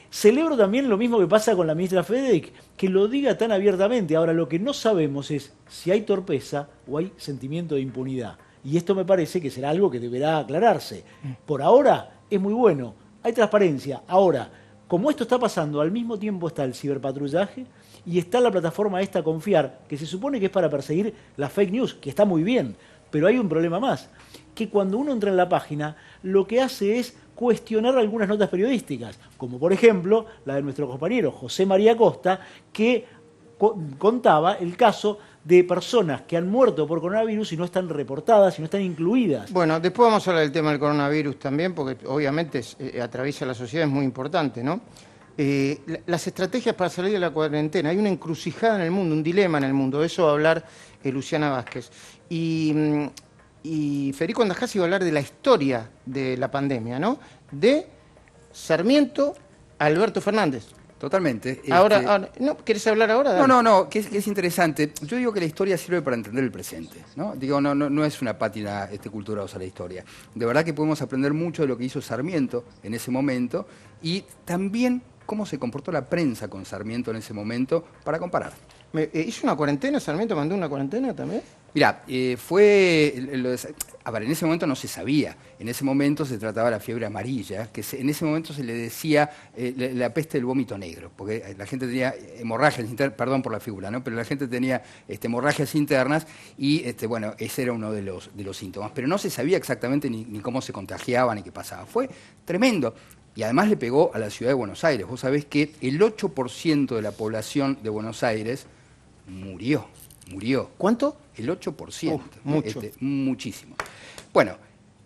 Celebro también lo mismo que pasa con la ministra Federic, que lo diga tan abiertamente. Ahora, lo que no sabemos es si hay torpeza o hay sentimiento de impunidad. Y esto me parece que será algo que deberá aclararse. Por ahora es muy bueno, hay transparencia. Ahora, como esto está pasando, al mismo tiempo está el ciberpatrullaje y está la plataforma esta Confiar, que se supone que es para perseguir las fake news, que está muy bien, pero hay un problema más, que cuando uno entra en la página, lo que hace es cuestionar algunas notas periodísticas, como por ejemplo la de nuestro compañero José María Costa, que contaba el caso de personas que han muerto por coronavirus y no están reportadas y no están incluidas. Bueno, después vamos a hablar del tema del coronavirus también, porque obviamente atraviesa la sociedad, es muy importante, ¿no? Las estrategias para salir de la cuarentena, hay una encrucijada en el mundo, un dilema en el mundo, de eso va a hablar Luciana Vázquez. Y Federico Andajás iba a hablar de la historia de la pandemia, ¿no? De Sarmiento a Alberto Fernández. Totalmente. Ahora, ¿no? ¿Querés hablar ahora? Dale. No, que es interesante. Yo digo que la historia sirve para entender el presente, ¿no? Digo, no es una pátina culturosa la historia. De verdad que podemos aprender mucho de lo que hizo Sarmiento en ese momento y también cómo se comportó la prensa con Sarmiento en ese momento para comparar. ¿Hizo una cuarentena? ¿Sarmiento mandó una cuarentena también? Mirá, en ese momento no se sabía. En ese momento se trataba de la fiebre amarilla, que en ese momento se le decía la peste del vómito negro, porque la gente tenía hemorragias internas, perdón por la figura, ¿no? Pero la gente tenía hemorragias internas y, bueno, ese era uno de los síntomas. Pero no se sabía exactamente ni cómo se contagiaba ni qué pasaba. Fue tremendo. Y además le pegó a la ciudad de Buenos Aires. Vos sabés que el 8% de la población de Buenos Aires murió. ¿Cuánto? El 8%. Mucho. Muchísimo. Bueno,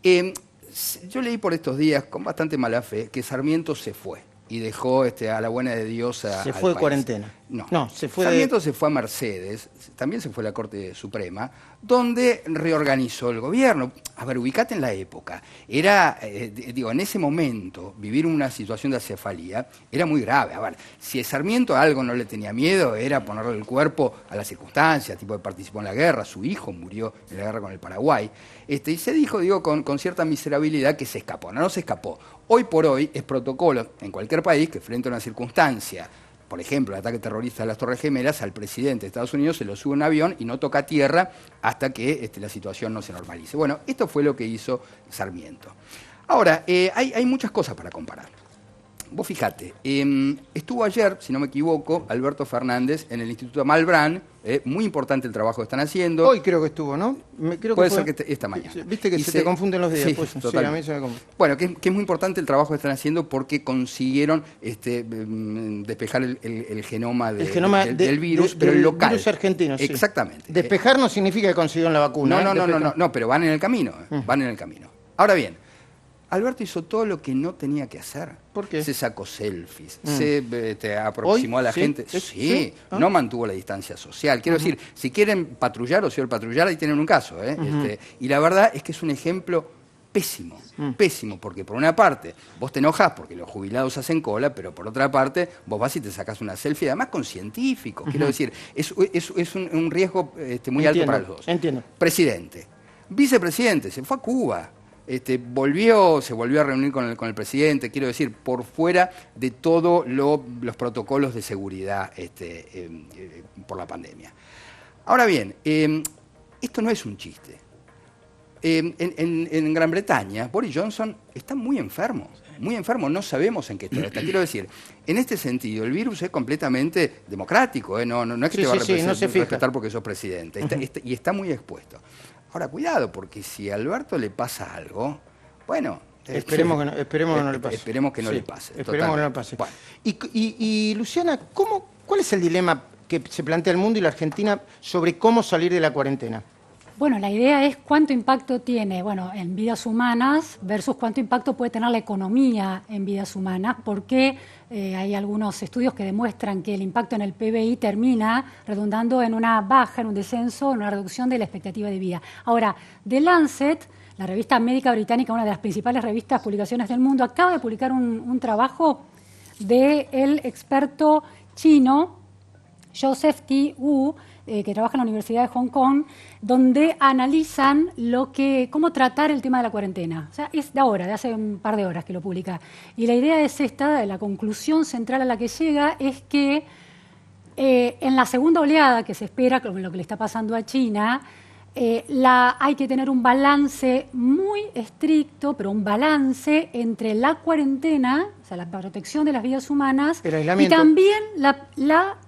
yo leí por estos días, con bastante mala fe, que Sarmiento se fue y dejó a la buena de Dios Se fue de cuarentena. No, Sarmiento se fue a Mercedes, también se fue a la Corte Suprema, donde reorganizó el gobierno. A ver, ubicate en la época. Era, en ese momento, vivir una situación de acefalía era muy grave. A ver, si Sarmiento a algo no le tenía miedo, era ponerle el cuerpo a las circunstancias, tipo que participó en la guerra, su hijo murió en la guerra con el Paraguay. Y se dijo, con cierta miserabilidad que se escapó. No se escapó. Hoy por hoy es protocolo en cualquier país que frente a una circunstancia por ejemplo, el ataque terrorista de las Torres Gemelas, al presidente de Estados Unidos se lo sube un avión y no toca tierra hasta que la situación no se normalice. Bueno, esto fue lo que hizo Sarmiento. Ahora, hay muchas cosas para comparar. Vos fijate, estuvo ayer, si no me equivoco, Alberto Fernández en el Instituto Malbrán, muy importante el trabajo que están haciendo. Hoy creo que estuvo, ¿no? Puede ser que esta mañana. Viste que se te confunden los días. Sí, pues, total. Sí, a mí se me confunde. Bueno, que es muy importante el trabajo que están haciendo porque consiguieron despejar el genoma, del virus, pero el local. Virus argentino, sí. Exactamente. Despejar no significa que consiguieron la vacuna. No, pero van en el camino, van en el camino. Ahora bien, Alberto hizo todo lo que no tenía que hacer. ¿Por qué? Se sacó selfies, se aproximó a la gente. Sí, no mantuvo la distancia social. Quiero decir, si quieren patrullar o señor patrullar, ahí tienen un caso. Y la verdad es que es un ejemplo pésimo, pésimo, porque por una parte vos te enojás porque los jubilados hacen cola, pero por otra parte vos vas y te sacás una selfie, además con científicos. Quiero decir, es un riesgo muy alto para los dos. Entiendo. Presidente. Vicepresidente, se fue a Cuba. Se volvió a reunir con el presidente, quiero decir, por fuera de todos los protocolos de seguridad por la pandemia. Ahora bien, esto no es un chiste. En Gran Bretaña, Boris Johnson está muy enfermo, no sabemos en qué estado está. Quiero decir, en este sentido, el virus es completamente democrático, no es que te va a respetar porque sos presidente, y está muy expuesto. Ahora, cuidado, porque si a Alberto le pasa algo, bueno... Esperemos que no le pase. Esperemos que no le pase. Esperemos que no le pase. Bueno. Y Luciana, ¿cuál es el dilema que se plantea el mundo y la Argentina sobre cómo salir de la cuarentena? Bueno, la idea es cuánto impacto tiene, en vidas humanas versus cuánto impacto puede tener la economía en vidas humanas, porque hay algunos estudios que demuestran que el impacto en el PBI termina redundando en una baja, en un descenso, en una reducción de la expectativa de vida. Ahora, The Lancet, la revista médica británica, una de las principales revistas, publicaciones del mundo, acaba de publicar un trabajo del experto chino Joseph T. Wu, que trabaja en la Universidad de Hong Kong, donde analizan cómo tratar el tema de la cuarentena. O sea, es de ahora, de hace un par de horas que lo publica. Y la idea es esta, la conclusión central a la que llega es que en la segunda oleada que se espera, con lo que le está pasando a China, hay que tener un balance muy estricto, pero un balance entre la cuarentena, o sea, la protección de las vidas humanas, y también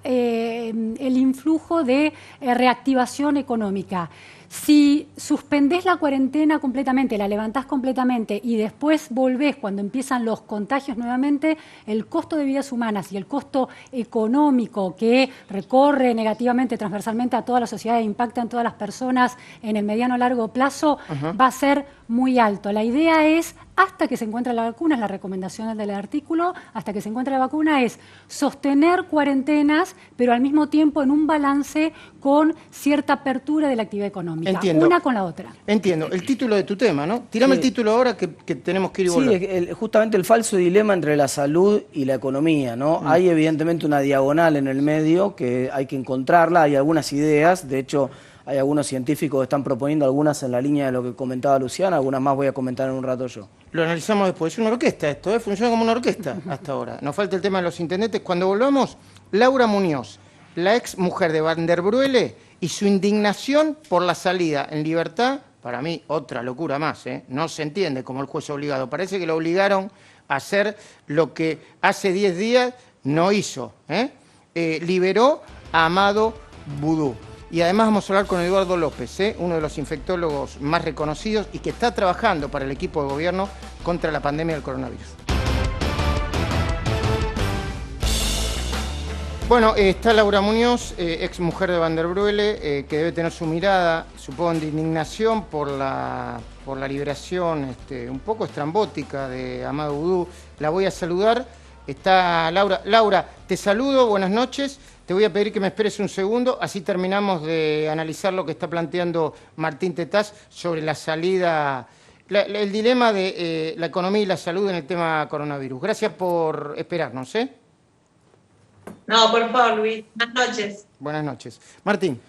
el influjo de reactivación económica. Si suspendés la cuarentena completamente, la levantás completamente y después volvés cuando empiezan los contagios nuevamente, el costo de vidas humanas y el costo económico que recorre negativamente, transversalmente a toda la sociedad e impacta en todas las personas en el mediano o largo plazo, va a ser muy alto. La idea es, hasta que se encuentre la vacuna, es la recomendación del artículo, hasta que se encuentre la vacuna, es sostener cuarentenas, pero al mismo tiempo en un balance con cierta apertura de la actividad económica. Entiendo. Una con la otra. Entiendo. El título de tu tema, ¿no? Tirame el título ahora que tenemos que ir y volver. Sí, justamente el falso dilema entre la salud y la economía, ¿no? Hay evidentemente una diagonal en el medio que hay que encontrarla, hay algunas ideas, de hecho hay algunos científicos que están proponiendo algunas en la línea de lo que comentaba Luciana, algunas más voy a comentar en un rato yo. Lo analizamos después. Es una orquesta esto, funciona como una orquesta hasta ahora. Nos falta el tema de los intendentes. Cuando volvamos, Laura Muñoz, la ex mujer de Van der Bruele, y su indignación por la salida en libertad, para mí otra locura más, no se entiende como el juez obligado. Parece que lo obligaron a hacer lo que hace 10 días no hizo. Liberó a Amado Vudú. Y además vamos a hablar con Eduardo López, uno de los infectólogos más reconocidos y que está trabajando para el equipo de gobierno contra la pandemia del coronavirus. Bueno, está Laura Muñoz, ex mujer de Van der Bruele, que debe tener su mirada, supongo, de indignación por la liberación un poco estrambótica de Amado Vudú. La voy a saludar. Está Laura. Laura, te saludo, buenas noches. Te voy a pedir que me esperes un segundo, así terminamos de analizar lo que está planteando Martín Tetaz sobre la salida, el dilema de la economía y la salud en el tema coronavirus. Gracias por esperarnos, No, por favor, Luis. Buenas noches. Buenas noches. Martín.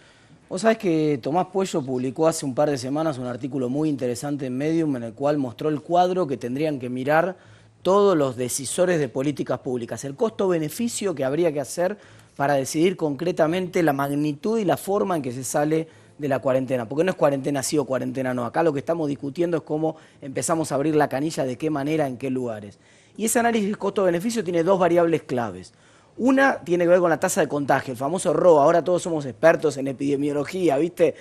Vos sabés que Tomás Puello publicó hace un par de semanas un artículo muy interesante en Medium en el cual mostró el cuadro que tendrían que mirar todos los decisores de políticas públicas, el costo-beneficio que habría que hacer para decidir concretamente la magnitud y la forma en que se sale de la cuarentena, porque no es cuarentena sí o cuarentena no, acá lo que estamos discutiendo es cómo empezamos a abrir la canilla, de qué manera, en qué lugares. Y ese análisis costo-beneficio tiene dos variables claves. Una tiene que ver con la tasa de contagio, el famoso RO. Ahora todos somos expertos en epidemiología, ¿viste?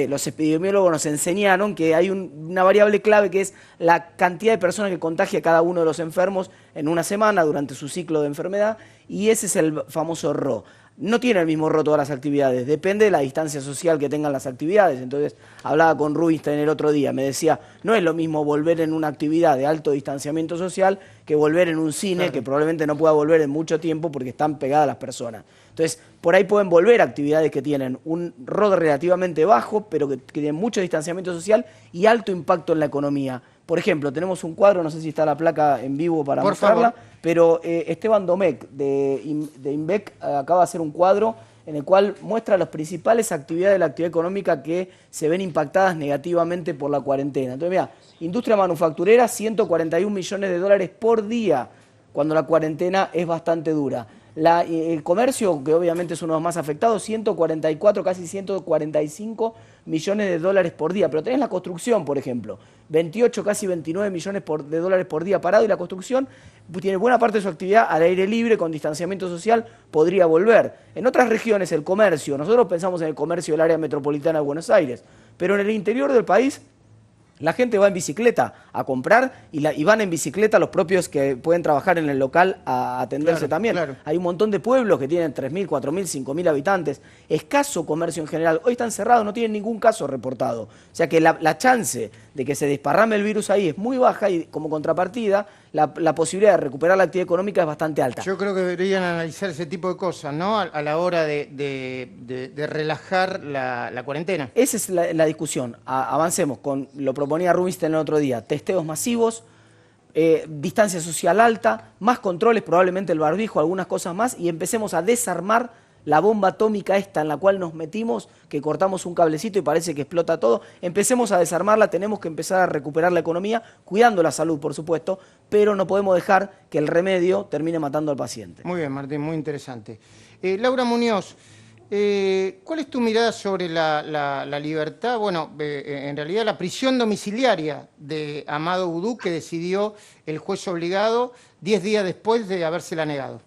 Los epidemiólogos nos enseñaron que hay una variable clave que es la cantidad de personas que contagia cada uno de los enfermos en una semana durante su ciclo de enfermedad, y ese es el famoso RO. No tiene el mismo RO todas las actividades, depende de la distancia social que tengan las actividades. Entonces, hablaba con Rubinstein el otro día, me decía, no es lo mismo volver en una actividad de alto distanciamiento social que volver en un cine, claro, que probablemente no pueda volver en mucho tiempo porque están pegadas las personas. Entonces, por ahí pueden volver actividades que tienen un RO relativamente bajo, pero que tienen mucho distanciamiento social y alto impacto en la economía. Por ejemplo, tenemos un cuadro, no sé si está la placa en vivo para mostrarla, pero Esteban Domecq de INVEC acaba de hacer un cuadro en el cual muestra las principales actividades de la actividad económica que se ven impactadas negativamente por la cuarentena. Entonces, mira, industria manufacturera, 141 millones de dólares por día, cuando la cuarentena es bastante dura. El comercio, que obviamente es uno de los más afectados, 144, casi 145 millones de dólares por día. Pero tenés la construcción, por ejemplo, 28, casi 29 millones de dólares por día parado, y la construcción tiene buena parte de su actividad al aire libre, con distanciamiento social, podría volver. En otras regiones el comercio, nosotros pensamos en el comercio del área metropolitana de Buenos Aires, pero en el interior del país la gente va en bicicleta a comprar y van en bicicleta los propios que pueden trabajar en el local a atenderse, claro, también. Claro. Hay un montón de pueblos que tienen 3.000, 4.000, 5.000 habitantes. Escaso comercio en general. Hoy están cerrados, no tienen ningún caso reportado. O sea que la chance de que se desparrame el virus ahí es muy baja, y como contrapartida la posibilidad de recuperar la actividad económica es bastante alta. Yo creo que deberían analizar ese tipo de cosas, ¿no? A la hora de relajar la cuarentena. Esa es la discusión. Avancemos con, lo proponía Rubinstein el otro día, testeos masivos, distancia social alta, más controles, probablemente el barbijo, algunas cosas más, y empecemos a desarmar la bomba atómica esta en la cual nos metimos, que cortamos un cablecito y parece que explota todo. Empecemos a desarmarla, tenemos que empezar a recuperar la economía, cuidando la salud, por supuesto, pero no podemos dejar que el remedio termine matando al paciente. Muy bien, Martín, muy interesante. Laura Muñoz, ¿cuál es tu mirada sobre la libertad? Bueno, en realidad la prisión domiciliaria de Amado Boudou, que decidió el juez obligado 10 días después de habérsela negado.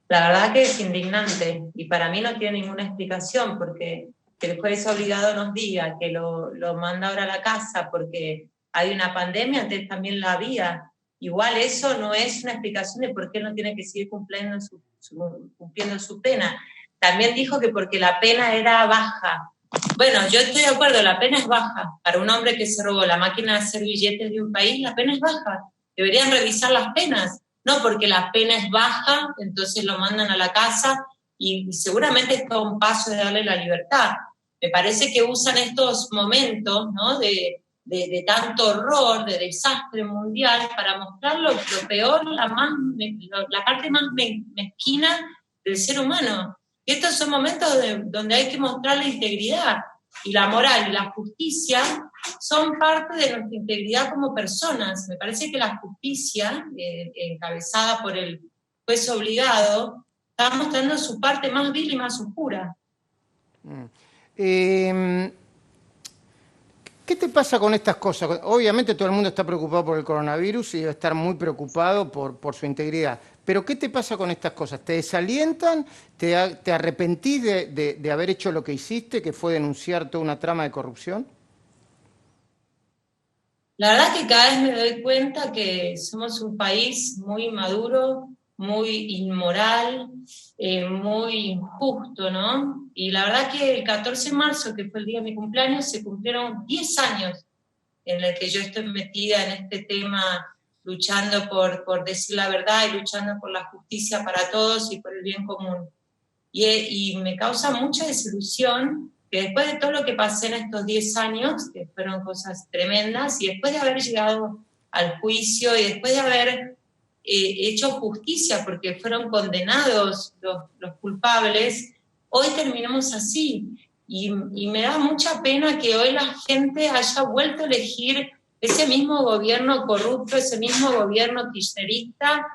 La verdad que es indignante y para mí no tiene ninguna explicación, porque que el juez obligado nos diga que lo manda ahora a la casa porque hay una pandemia, antes también la había. Igual eso no es una explicación de por qué no tiene que seguir cumpliendo su pena. También dijo que porque la pena era baja. Bueno, yo estoy de acuerdo, la pena es baja. Para un hombre que se robó la máquina de hacer billetes de un país, la pena es baja. Deberían revisar las penas. No porque la pena es baja, entonces lo mandan a la casa y seguramente es todo un paso de darle la libertad. Me parece que usan estos momentos, ¿no?, de tanto horror, de desastre mundial, para mostrar lo peor, la parte más mezquina del ser humano. Y estos son momentos donde hay que mostrar la integridad, y la moral y la justicia son parte de nuestra integridad como personas. Me parece que la justicia, encabezada por el juez obligado, está mostrando su parte más vil y más oscura. ¿Qué te pasa con estas cosas? Obviamente todo el mundo está preocupado por el coronavirus y debe estar muy preocupado por su integridad. Pero ¿qué te pasa con estas cosas? ¿Te desalientan? ¿Te arrepentís de haber hecho lo que hiciste, que fue denunciar toda una trama de corrupción? La verdad que cada vez me doy cuenta que somos un país muy inmaduro, muy inmoral, muy injusto, ¿no? Y la verdad que el 14 de marzo, que fue el día de mi cumpleaños, se cumplieron 10 años en el que yo estoy metida en este tema, luchando por decir la verdad y luchando por la justicia para todos y por el bien común. Y me causa mucha desilusión que después de todo lo que pasé en estos 10 años, que fueron cosas tremendas, y después de haber llegado al juicio y después de haber hecho justicia porque fueron condenados los culpables, hoy terminamos así. Y me da mucha pena que hoy la gente haya vuelto a elegir ese mismo gobierno corrupto, ese mismo gobierno kirchnerista,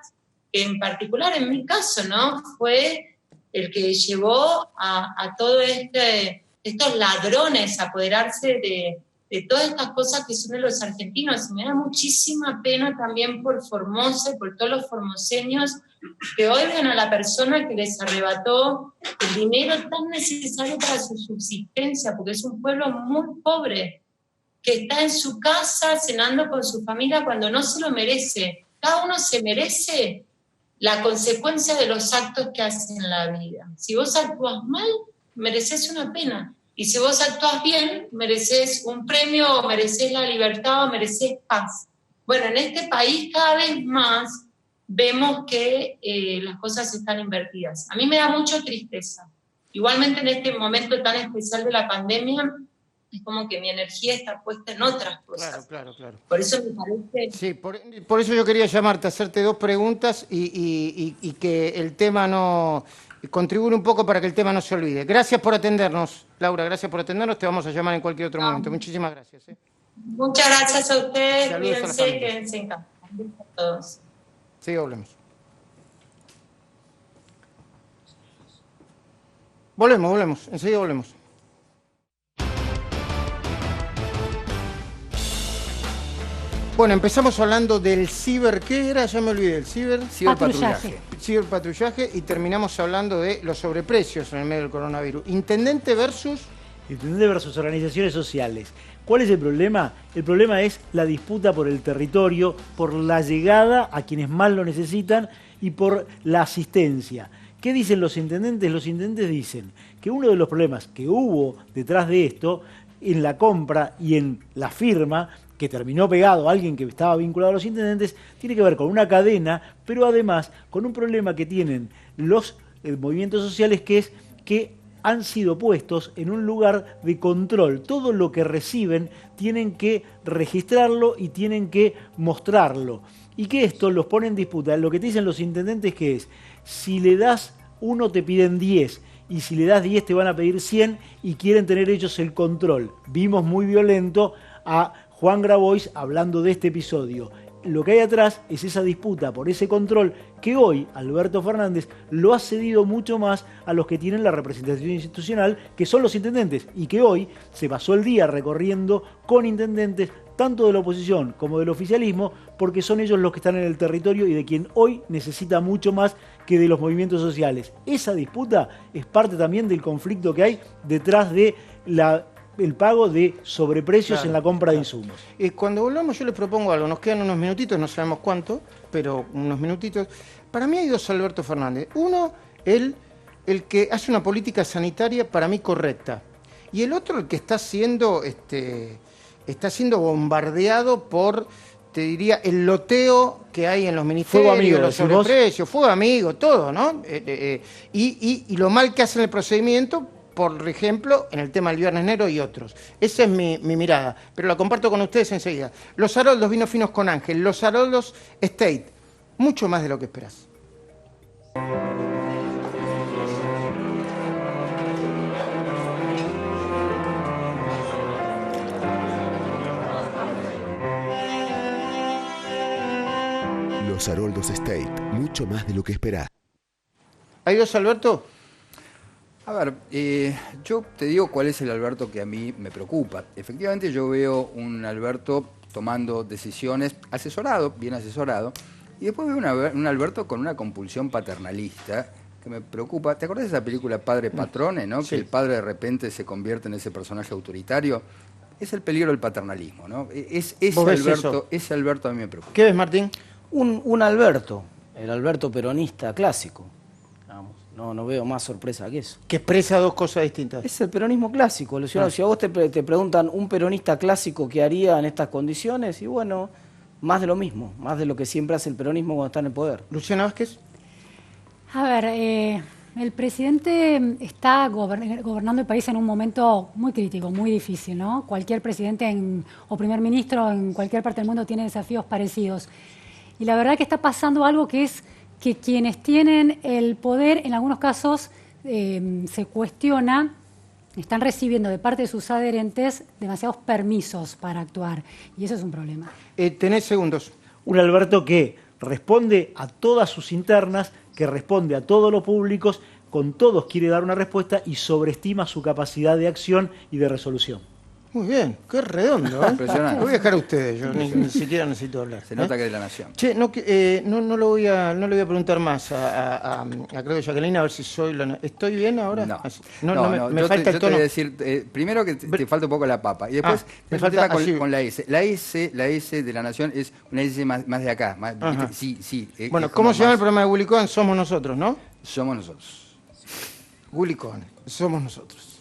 que en particular en mi caso, ¿no? Fue el que llevó a todos estos ladrones a apoderarse de todas estas cosas que son de los argentinos. Y me da muchísima pena también por Formosa y por todos los formoseños que hoy ven a la persona que les arrebató el dinero tan necesario para su subsistencia, porque es un pueblo muy pobre, que está en su casa cenando con su familia cuando no se lo merece. Cada uno se merece la consecuencia de los actos que hace en la vida. Si vos actúas mal, mereces una pena. Y si vos actúas bien, mereces un premio, o mereces la libertad, o mereces paz. Bueno, en este país cada vez más vemos que las cosas están invertidas. A mí me da mucha tristeza. Igualmente en este momento tan especial de la pandemia, es como que mi energía está puesta en otras cosas. Claro. Por eso me parece... Sí, por eso yo quería llamarte, hacerte dos preguntas y que el tema no... contribuir un poco para que el tema no se olvide. Gracias por atendernos, Laura, gracias por atendernos. Te vamos a llamar en cualquier otro momento. Muchísimas gracias. Muchas gracias a ustedes. Saludos Cuídense, a la familia. quédense en casa. A todos. Sí, hablemos. Volvemos, enseguida volvemos. Bueno, empezamos hablando del ciber, ¿qué era? Ya me olvidé, el ciberpatrullaje. Ciberpatrullaje y terminamos hablando de los sobreprecios en el medio del coronavirus. Intendente versus organizaciones sociales. ¿Cuál es el problema? El problema es la disputa por el territorio, por la llegada a quienes más lo necesitan y por la asistencia. ¿Qué dicen los intendentes? Los intendentes dicen que uno de los problemas que hubo detrás de esto, en la compra y en la firma, que terminó pegado a alguien que estaba vinculado a los intendentes, tiene que ver con una cadena, pero además con un problema que tienen los movimientos sociales, que es que han sido puestos en un lugar de control. Todo lo que reciben tienen que registrarlo y tienen que mostrarlo. Y que esto los pone en disputa. Lo que te dicen los intendentes que es, si le das 1 te piden 10, y si le das 10 te van a pedir 100 y quieren tener ellos el control. Vimos muy violento a Juan Grabois hablando de este episodio. Lo que hay atrás es esa disputa por ese control que hoy Alberto Fernández lo ha cedido mucho más a los que tienen la representación institucional, que son los intendentes, y que hoy se pasó el día recorriendo con intendentes tanto de la oposición como del oficialismo, porque son ellos los que están en el territorio y de quien hoy necesita mucho más que de los movimientos sociales. Esa disputa es parte también del conflicto que hay detrás de el pago de sobreprecios en la compra de insumos. Cuando volvamos yo les propongo algo, nos quedan unos minutitos, no sabemos cuánto, pero unos minutitos. Para mí hay dos Alberto Fernández. Uno, el que hace una política sanitaria para mí correcta. Y el otro, el que está siendo bombardeado por, te diría, el loteo que hay en los ministerios, fuego amigo, los sobreprecios, fuego amigo, todo, ¿no? Y lo mal que hacen el procedimiento, por ejemplo, en el tema del Viernes Negro y otros. Esa es mi mirada, pero la comparto con ustedes enseguida. Los Haroldos, vinos finos con Ángel. Los Haroldos State, mucho más de lo que esperás. Los Haroldos State, mucho más de lo que esperás. ¿Hay dos, Alberto? A ver, yo te digo cuál es el Alberto que a mí me preocupa. Efectivamente yo veo un Alberto tomando decisiones bien asesorado, y después veo un Alberto con una compulsión paternalista que me preocupa. ¿Te acordás de esa película Padre Patrone, no? Sí. Que el padre de repente se convierte en ese personaje autoritario. Es el peligro del paternalismo, ¿no? Ese Alberto a mí me preocupa. ¿Qué ves, Martín? Un Alberto, el Alberto peronista clásico. No veo más sorpresa que eso. Que expresa dos cosas distintas. Es el peronismo clásico, Luciano. Si a vos te preguntan un peronista clásico qué haría en estas condiciones, y bueno, más de lo mismo, más de lo que siempre hace el peronismo cuando está en el poder. Luciana Vázquez. A ver, el presidente está gobernando el país en un momento muy crítico, muy difícil, ¿no? Cualquier presidente o primer ministro en cualquier parte del mundo tiene desafíos parecidos. Y la verdad que está pasando algo que es que quienes tienen el poder, en algunos casos se cuestiona están recibiendo de parte de sus adherentes demasiados permisos para actuar, y eso es un problema. Tenés segundos. Un Alberto que responde a todas sus internas, que responde a todos los públicos, con todos quiere dar una respuesta y sobreestima su capacidad de acción y de resolución. Muy bien, qué redondo, ¿eh? Impresionante. Lo voy a dejar a ustedes, yo ni siquiera necesito hablar. Se nota que es de la Nación. Che, no le voy a preguntar más creo que Jacqueline, a ver si soy ¿Estoy bien ahora? No. Así. Me yo falta te el tono. voy a decir, primero que te falta un poco la papa, y después me falta con la S. La S de la Nación es una S más de acá. Sí. Bueno, ¿cómo se llama el programa de Willy Cohen? Somos nosotros, ¿no? Somos nosotros. Willy Cohen, somos nosotros.